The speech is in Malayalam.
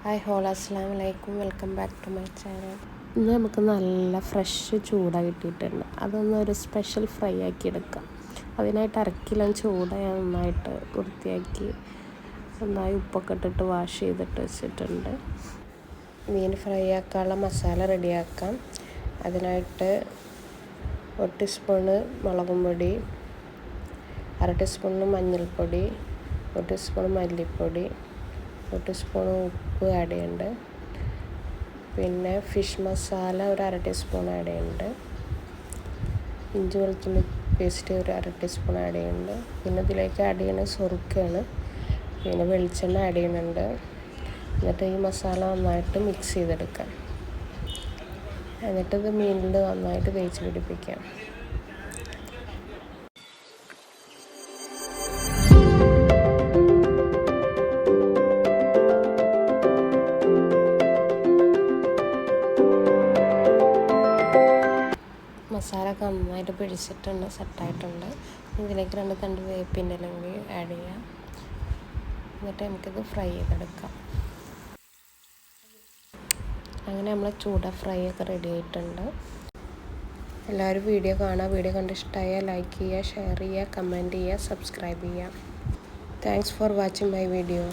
ഹായ് ഹോൾ, അസ്സലാമു അലൈക്കും. Welcome back to my channel. ഇന്ന് നമുക്ക് നല്ല ഫ്രഷ് ചൂട കിട്ടിയിട്ടുണ്ട്. അതൊന്നൊരു സ്പെഷ്യൽ ഫ്രൈ ആക്കി എടുക്കാം. അതിനായിട്ട് അരക്കിലോ ചൂട നന്നായിട്ട് വൃത്തിയാക്കി നന്നായി ഉപ്പൊക്കെ ഇട്ടിട്ട് വാഷ് ചെയ്തിട്ട് വെച്ചിട്ടുണ്ട്. മീൻ ഫ്രൈ ആക്കാനുള്ള മസാല റെഡിയാക്കാം. അതിനായിട്ട് 1 ടീസ്പൂണ് മുളകും പൊടി, 1/2 ടീസ്പൂണ് മഞ്ഞൾപ്പൊടി, 1 ടീസ്പൂൺ മല്ലിപ്പൊടി, 1 ടീസ്പൂൺ ഉപ്പ് ആഡ് ചെയ്യുന്നുണ്ട്. പിന്നെ ഫിഷ് മസാല ഒരു 1/2 ടീസ്പൂൺ ആഡ് ചെയ്യുന്നുണ്ട്. ഇഞ്ചി വെളുത്തുള്ളി പേസ്റ്റ് ഒരു 1/2 ടീസ്പൂൺ ആഡ് ചെയ്യുന്നുണ്ട്. പിന്നെ ഇതിലേക്ക് ആഡ് ചെയ്യുന്നത് സുറുക്കയാണ്. പിന്നെ വെളിച്ചെണ്ണ ആഡ് ചെയ്യുന്നുണ്ട്. എന്നിട്ട് ഈ മസാല നന്നായിട്ട് മിക്സ് ചെയ്തെടുക്കാം. എന്നിട്ട് ഇത് മീനിൽ നന്നായിട്ട് തേച്ച് പിടിപ്പിക്കാം. മസാലയൊക്കെ നന്നായിട്ട് പിടിച്ചിട്ടുണ്ട്, സെറ്റായിട്ടുണ്ട്. ഇതിലേക്ക് 2 തണ്ട് വേപ്പിൻ്റെ ഇലയും ആഡ് ചെയ്യാം. എന്നിട്ട് നമുക്കിത് ഫ്രൈ ചെയ്തെടുക്കാം. അങ്ങനെ നമ്മൾ ചൂട ഫ്രൈ ഒക്കെ റെഡി ആയിട്ടുണ്ട്. എല്ലാവരും വീഡിയോ കാണുക. വീഡിയോ കണ്ട് ഇഷ്ടമായാൽ ലൈക്ക് ചെയ്യുക, ഷെയർ ചെയ്യുക, കമൻറ്റ് ചെയ്യുക, സബ്സ്ക്രൈബ് ചെയ്യുക. Thanks for watching my video.